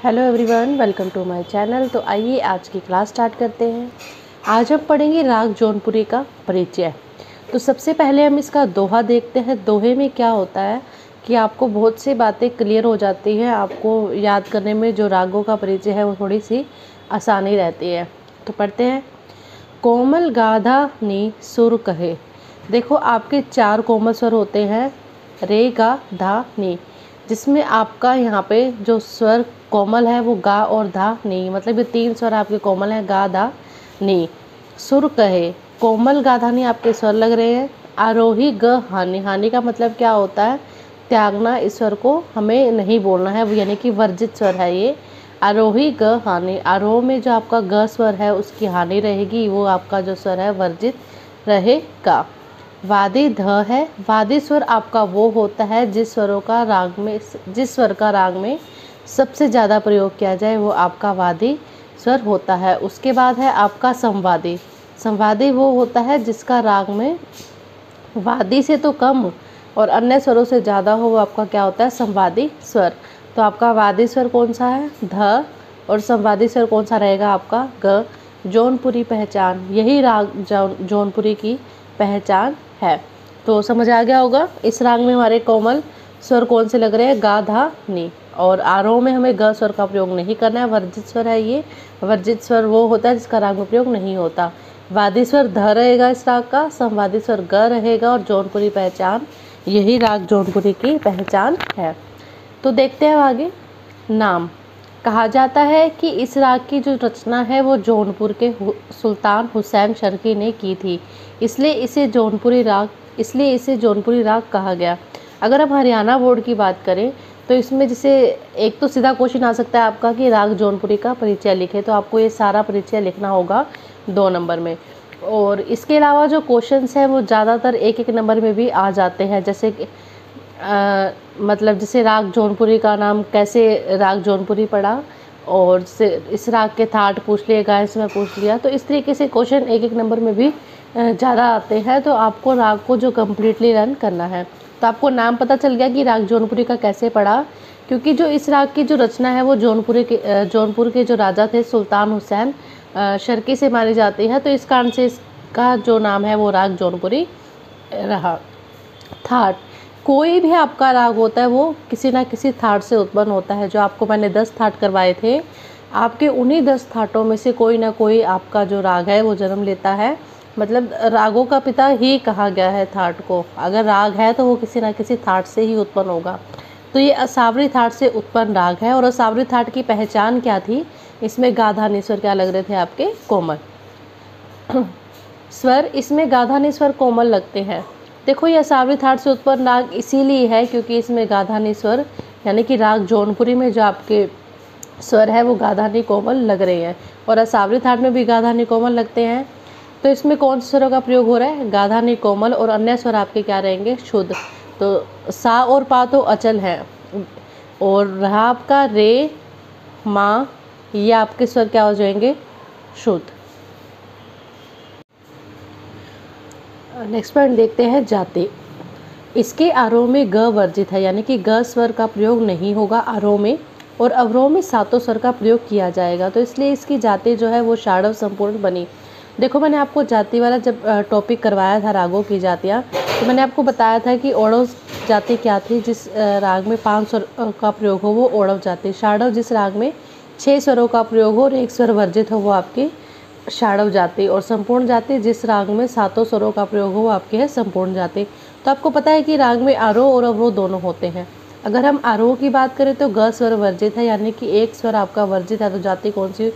Hello everyone, welcome to my channel. तो आइए आज की क्लास स्टार्ट करते हैं। आज हम पढ़ेंगे राग जौनपुरी का परिचय। तो सबसे पहले हम इसका दोहा देखते हैं। दोहे में क्या होता है कि आपको बहुत सी बातें क्लियर हो जाती हैं, आपको याद करने में जो रागों का परिचय है वो थोड़ी सी आसानी रहती है। तो पढ़ते हैं। कोमल गाधा नी सुर कहे। देखो, आपके 4 कोमल स्वर होते हैं, रे गा धा नी, जिसमें आपका यहाँ पे जो स्वर कोमल है वो गा और धा नी, मतलब ये 3 स्वर आपके कोमल हैं, गा धा नी। सुर कहे, कोमल गा धा नी आपके स्वर लग रहे हैं। आरोही ग हानि, हानि का मतलब क्या होता है? त्यागना, इस स्वर को हमें नहीं बोलना है, यानी कि वर्जित स्वर है ये। आरोही ग हानि, आरोह में जो आपका ग स्वर है उसकी हानि रहेगी, वो आपका जो स्वर है वर्जित रहेगा। वादी ध है। वादी स्वर आपका वो होता है जिस स्वर का राग में सबसे ज़्यादा प्रयोग किया जाए, वो आपका वादी स्वर होता है। उसके बाद है आपका संवादी। संवादी वो होता है जिसका राग में वादी से तो कम और अन्य स्वरों से ज़्यादा हो, वो आपका क्या होता है? संवादी स्वर। तो आपका वादी स्वर कौन सा है? ध। और संवादी स्वर कौन सा रहेगा? आपका ग। जौनपुरी पहचान, यही राग जौनपुरी की पहचान है। तो समझ आ गया होगा। इस राग में हमारे कोमल स्वर कौन से लग रहे हैं? गा धा नी। और आरोह में हमें ग स्वर का प्रयोग नहीं करना है, वर्जित स्वर है ये। वर्जित स्वर वो होता है जिसका राग में प्रयोग नहीं होता। वादी स्वर ध रहेगा इस राग का, संवादी स्वर ग रहेगा, और जौनपुरी पहचान, यही राग जौनपुरी की पहचान है। तो देखते हैं आगे। नाम। कहा जाता है कि इस राग की जो रचना है वो जौनपुर के सुल्तान हुसैन शर्की ने की थी, इसलिए इसे जौनपुरी राग कहा गया। अगर हम हरियाणा बोर्ड की बात करें तो इसमें जैसे एक तो सीधा क्वेश्चन आ सकता है आपका कि राग जौनपुरी का परिचय लिखे, तो आपको ये सारा परिचय लिखना होगा 2 नंबर में। और इसके अलावा जो क्वेश्चंस हैं वो ज़्यादातर 1-1 नंबर में भी आ जाते हैं, जैसे कि मतलब जैसे राग जौनपुरी का नाम कैसे राग जौनपुरी पड़ा, और इस राग के थाट पूछ लिए, गायन समय पूछ लिया। तो इस तरीके से क्वेश्चन 1-1 नंबर में भी ज़्यादा आते हैं। तो आपको राग को जो कम्प्लीटली लर्न करना है। तो आपको नाम पता चल गया कि राग जौनपुरी का कैसे पड़ा, क्योंकि जो इस राग की जो रचना है वो जौनपुर के जो राजा थे सुल्तान हुसैन शर्की से मानी जाती है। तो इस कारण से इसका जो नाम है वो राग जौनपुरी रहा। थाट, कोई भी आपका राग होता है वो किसी ना किसी थाट से उत्पन्न होता है। जो आपको मैंने 10 थाट करवाए थे, आपके उन्हीं 10 थाटों में से कोई ना कोई आपका जो राग है वो जन्म लेता है। मतलब रागों का पिता ही कहा गया है थाट को। अगर राग है तो वो किसी ना किसी थाट से ही उत्पन्न होगा। तो ये असावरी थाट से उत्पन्न राग है। और असावरी थाट की पहचान क्या थी? इसमें गाधा नी स्वर क्या लग रहे थे आपके? कोमल स्वर। इसमें गाधा नी स्वर कोमल लगते हैं। देखो, ये असावरी थाट से उत्पन्न राग इसीलिए है क्योंकि इसमें गाधा नी स्वर, यानी कि राग जौनपुरी में जो आपके स्वर है वो गाधा नी कोमल लग रहे हैं, और असावरी थाट में भी गाधा नी कोमल लगते हैं। तो इसमें कौन से स्वरों का प्रयोग हो रहा है? गाधा नी कोमल, और अन्य स्वर आपके क्या रहेंगे? शुद्ध। तो सा और पा तो अचल है, और रहा आपका रे मा, ये आपके स्वर क्या हो जाएंगे? शुद्ध। नेक्स्ट पॉइंट देखते हैं। जाति। इसके आरोह में ग वर्जित है, यानी कि ग स्वर का प्रयोग नहीं होगा आरोह में, और अवरोह में सातों स्वर का प्रयोग किया जाएगा। तो इसलिए इसकी जाति जो है वो षाडव संपूर्ण बनी। देखो, मैंने आपको जाति वाला जब टॉपिक करवाया था रागों की जातियाँ, तो मैंने आपको बताया था कि ओढ़व जाति क्या थी? जिस राग में 5 स्वर का प्रयोग हो वो ओढ़व जाति। षाडव जिस राग में 6 स्वरों का प्रयोग हो और 1 स्वर वर्जित हो वो आपकी षाडव जाति। और संपूर्ण जाति जिस राग में 7 स्वरों का प्रयोग हो वो आपकी है संपूर्ण जाति। तो आपको पता है कि राग में आरोह और अवरोह दोनों होते हैं। अगर हम आरोह की बात करें तो ग स्वर वर्जित है, यानी कि 1 स्वर आपका वर्जित है। तो जाति कौन सी?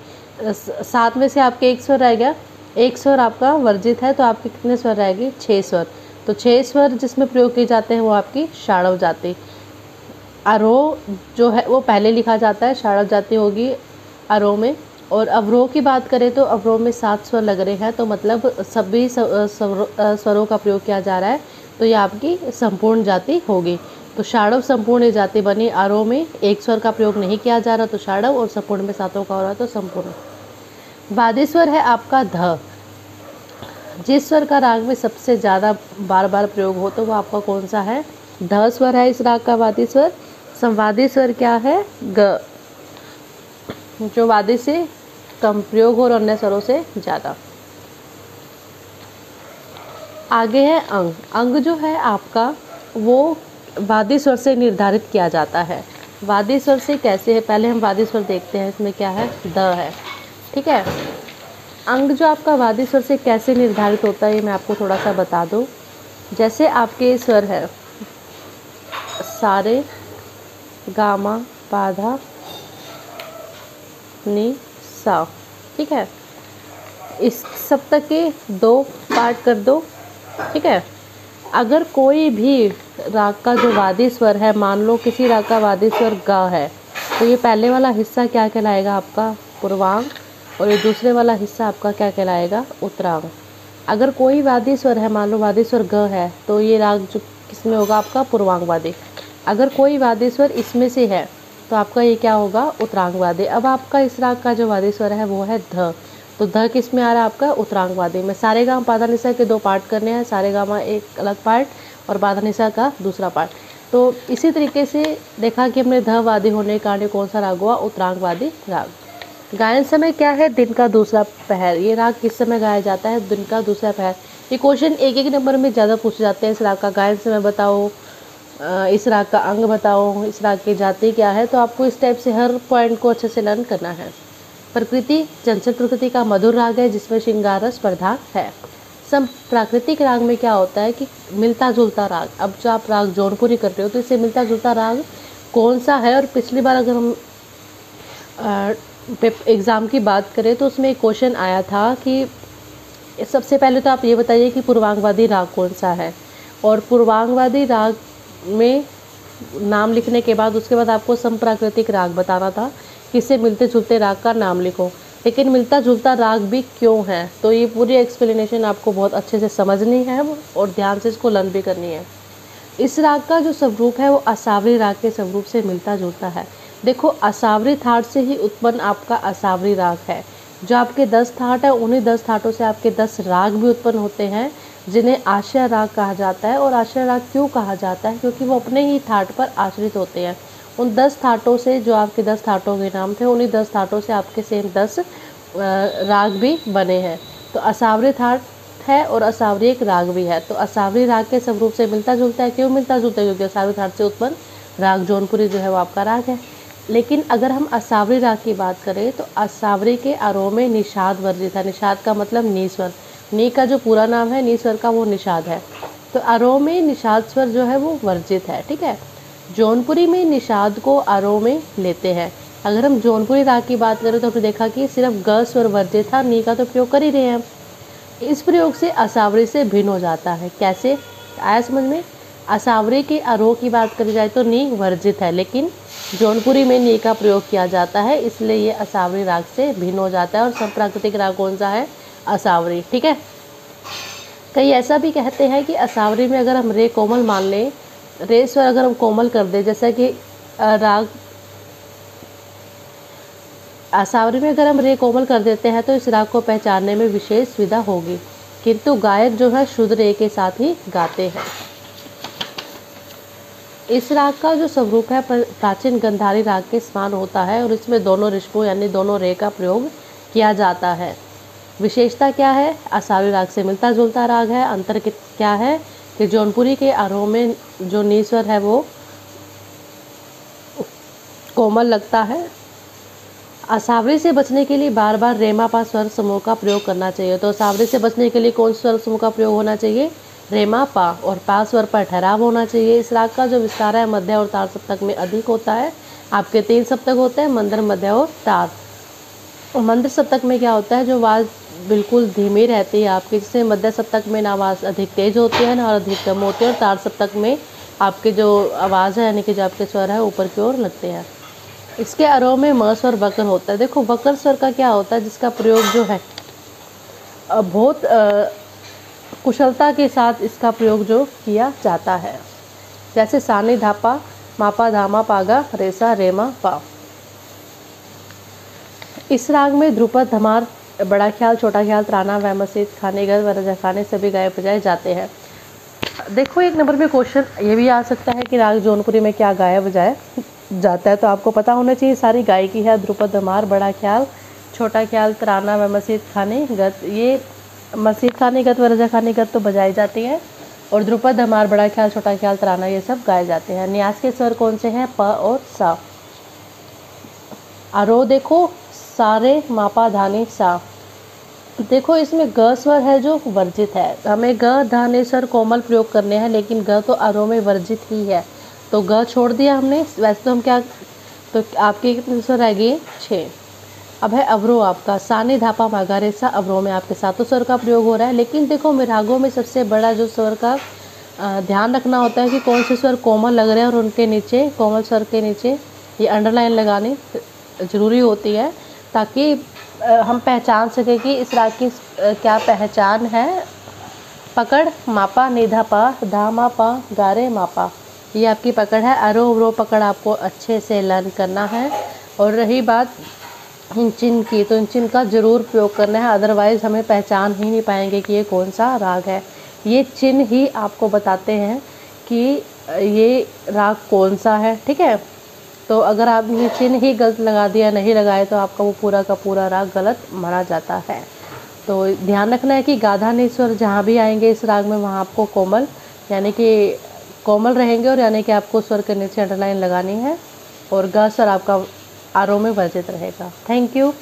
7 में से आपके 1 स्वर रह गया, 1 स्वर आपका वर्जित है, तो आपके कितने स्वर रहेंगे? 6 स्वर। तो 6 स्वर जिसमें प्रयोग किए जाते हैं वो आपकी षाडव जाति। आरोह जो है वो पहले लिखा जाता है, षाडव जाति होगी आरोह में। और अवरोह की बात करें तो अवरोह में 7 स्वर लग रहे हैं, तो मतलब सभी स्वरों का प्रयोग किया जा रहा है, तो ये आपकी संपूर्ण जाति होगी। तो षाडव संपूर्ण जाति बनी। आरोह में 1 स्वर का प्रयोग नहीं किया जा रहा तो षाडव, और संपूर्ण में 7 का हो रहा है तो संपूर्ण। वादी स्वर है आपका ध। जिस स्वर का राग में सबसे ज़्यादा बार बार प्रयोग हो तो वो आपका कौन सा है? ध स्वर है इस राग का वादी स्वर। संवादी स्वर क्या है? ग। जो वादी से कम प्रयोग हो और अन्य स्वरों से ज़्यादा। आगे है अंग। अंग जो है आपका वो वादी स्वर से निर्धारित किया जाता है। वादी स्वर से कैसे है, पहले हम वादी स्वर देखते हैं। इसमें क्या है, द है, ठीक है। अंग जो आपका वादी स्वर से कैसे निर्धारित होता है ये मैं आपको थोड़ा सा बता दूं। जैसे आपके स्वर है सारे गामा पाधा नी सा, ठीक है। इस सप्तक के 2 पार्ट कर दो, ठीक है। अगर कोई भी राग का जो वादी स्वर है, मान लो किसी राग का वादी स्वर ग है, तो ये पहले वाला हिस्सा क्या कहलाएगा आपका, पूर्वांग, और ये दूसरे वाला हिस्सा आपका क्या कहलाएगा, उत्तरांग। अगर कोई वादी स्वर है, मान लो वादी स्वर ग है, तो ये राग जो किसमें होगा आपका, पूर्वांग वादी। अगर कोई वादी स्वर इसमें से है तो आपका ये क्या होगा, उत्तरांग वादी। अब आपका इस राग का जो वादी स्वर है वो है ध, तो ध किस में आ रहा है आपका, उत्तरांग वादी में। सारे गामा पाधा निसा के 2 पार्ट करने हैं, सारे गामा एक अलग पार्ट और पाधा निसा का दूसरा पार्ट। तो इसी तरीके से देखा कि हमने ध वादी होने के कारण कौन सा राग हुआ, उत्तरांग वादी राग। गायन समय क्या है, दिन का दूसरा पहर। ये राग किस समय गाया जाता है, दिन का दूसरा पहर। ये क्वेश्चन एक नंबर में ज़्यादा पूछे जाते हैं। इस राग का गायन समय बताओ, इस राग का अंग बताओ, इस राग की जाति क्या है। तो आपको इस टाइप से हर पॉइंट को अच्छे से लर्न करना है। प्रकृति, चंचल प्रकृति का मधुर राग है जिसमें श्रृंगार रस प्रधान है। सम प्राकृतिक राग में क्या होता है कि मिलता जुलता राग। अब जो आप राग जौनपुरी कर रहे हो तो इससे मिलता जुलता राग कौन सा है। और पिछली बार अगर हम एग्ज़ाम की बात करें तो उसमें एक क्वेश्चन आया था कि सबसे पहले तो आप ये बताइए कि पूर्वांगवादी राग कौन सा है, और पूर्वांगवादी राग में नाम लिखने के बाद उसके बाद आपको समप्राकृतिक राग बताना था, किससे मिलते जुलते राग का नाम लिखो। लेकिन मिलता जुलता राग भी क्यों है, तो ये पूरी एक्सप्लेनेशन आपको बहुत अच्छे से समझनी है और ध्यान से इसको लर्न भी करनी है। इस राग का जो स्वरूप है वो असावरी राग के स्वरूप से मिलता जुलता है। देखो असावरी थाट से ही उत्पन्न आपका असावरी राग है। जो आपके 10 थाट है उन्हीं 10 थाटों से आपके 10 राग भी उत्पन्न होते हैं जिन्हें आश्रय राग कहा जाता है। और आश्रय राग क्यों कहा जाता है, क्योंकि वो अपने ही थाट पर आश्रित होते हैं। उन 10 थाटों से जो आपके 10 थाटों के नाम थे उन्हीं 10 थाटों से आपके सेम 10 राग भी बने हैं। तो असावरी थाट है और असावरी एक राग भी है। तो असावरी राग के स्वरूप से मिलता जुलता है। क्यों मिलता जुलता है, क्योंकि असावरी थाट से उत्पन्न राग जौनपुरी जो है वो आपका राग है। लेकिन अगर हम असावरी राग की बात करें तो असावरी के आरोह में निषाद वर्जित है। निषाद का मतलब नी स्वर, नी का जो पूरा नाम है नी स्वर का वो निषाद है। तो आरोह में निषाद स्वर जो है वो वर्जित है, ठीक है। जौनपुरी में निषाद को आरोह में लेते हैं। अगर हम जौनपुरी राग की बात करें तो हमने देखा कि सिर्फ ग स्वर वर्जित था, नी का तो प्रयोग कर ही रहे हैं। इस प्रयोग से असावरी से भिन्न हो जाता है। कैसे आया समझ में, असावरी के आरोह की बात करी जाए तो नी वर्जित है, लेकिन जौनपुरी में नी का प्रयोग किया जाता है, इसलिए ये असावरी राग से भिन्न हो जाता है। और समप्राकृतिक राग कौन सा है, असावरी, ठीक है। कई ऐसा भी कहते हैं कि असावरी में अगर हम रे कोमल मान लें, रे स्वर अगर हम कोमल कर दें, जैसा कि राग असावरी में अगर हम रे कोमल कर देते हैं तो इस राग को पहचानने में विशेष सुविधा होगी, किंतु गायक जो है शुद्ध रे के साथ ही गाते हैं। इस राग का जो स्वरूप है प्राचीन गंधारी राग के समान होता है और इसमें दोनों ऋषभों यानी दोनों रे का प्रयोग किया जाता है। विशेषता क्या है, असावरी राग से मिलता जुलता राग है। अंतर क्या है कि जौनपुरी के आरोह में जो नी स्वर है वो कोमल लगता है। असावरी से बचने के लिए बार बार रेमा पा स्वर समूह का प्रयोग करना चाहिए। तो असावरी से बचने के लिए कौन स्वर समूह का प्रयोग होना चाहिए, रेमा पा, और पा स्वर पर ठहराव होना चाहिए। इस राग का जो विस्तार है मध्य और तार सप्तक में अधिक होता है। आपके 3 सप्तक होते हैं, मंद्र, मध्य और तार। मंद्र सप्तक में क्या होता है, जो आवाज़ बिल्कुल धीमी रहती है आपकी, जिससे मध्य सप्तक में ना आवाज़ अधिक तेज होती है ना और अधिक कम होती है। और तार सप्तक में आपके जो आवाज़ है यानी कि जो आपके स्वर है ऊपर की ओर लगते हैं। इसके आरोह में म स्वर वक्र होता है। देखो वक्र स्वर का क्या होता है, जिसका प्रयोग जो है बहुत कुशलता के साथ इसका प्रयोग जो किया जाता है। जैसे सानी धापा, मापा धामा पागा, रेसा रेमा पा। इस राग में ध्रुपद, धमार, बड़ा ख्याल, छोटा ख्याल, त्राना, वैमसित, खानेगर व रजखाने सभी गाए बजाए जाते हैं। देखो 1 नंबर में क्वेश्चन ये भी आ सकता है कि राग जौनपुरी में क्या गाया बजाया जाता है। तो आपको पता होना चाहिए सारी गायकी है। ध्रुपद धमार, बड़ा ख्याल, छोटा ख्याल, तराना व मसीद खाने गत, ये मसीद खाने गत व रजा खाने गत तो बजाई जाती है, और ध्रुपद धमार, बड़ा ख्याल, छोटा ख्याल, तराना ये सब गाए जाते हैं। न्यास के स्वर कौन से हैं? प और सा। आरोह देखो, सारे मापा धानी सा। देखो इसमें ग स्वर है जो वर्जित है, हमें ग धाने स्वर कोमल प्रयोग करने हैं, लेकिन ग तो आरोह में वर्जित ही है, तो ग छोड़ दिया हमने। वैसे तो हम क्या, तो आपके कितने स्वर रह गए? 6। अब है अवरोह आपका, सानी धापा मागा रे सा। अवरोह में आपके 7 स्वर का प्रयोग हो रहा है, लेकिन देखो रागों में सबसे बड़ा जो स्वर का ध्यान रखना होता है कि कौन से स्वर कोमल लग रहे हैं, और उनके नीचे, कोमल स्वर के नीचे ये अंडरलाइन लगानी ज़रूरी होती है, ताकि हम पहचान सकें कि इस राग की क्या पहचान है। पकड़, मापा, निधा पा, धा मा पा, गारे मापा, ये आपकी पकड़ है। आरोह अवरोह पकड़ आपको अच्छे से लर्न करना है। और रही बात इन चिन्ह की, तो इन चिन्ह का ज़रूर प्रयोग करना है, अदरवाइज़ हमें पहचान ही नहीं पाएंगे कि ये कौन सा राग है। ये चिन्ह ही आपको बताते हैं कि ये राग कौन सा है, ठीक है। तो अगर आपने ये चिन्ह ही गलत लगा दिया, नहीं लगाए, तो आपका वो पूरा का पूरा राग गलत माना जाता है। तो ध्यान रखना है कि गाधा नि स्वर जहाँ भी आएंगे इस राग में, वहाँ आपको कोमल, यानी कि कोमल रहेंगे, और यानी कि आपको स्वर के नीचे अंडरलाइन लगानी है, और ग स्वर आपका आरोह में वर्जित रहेगा। Thank you.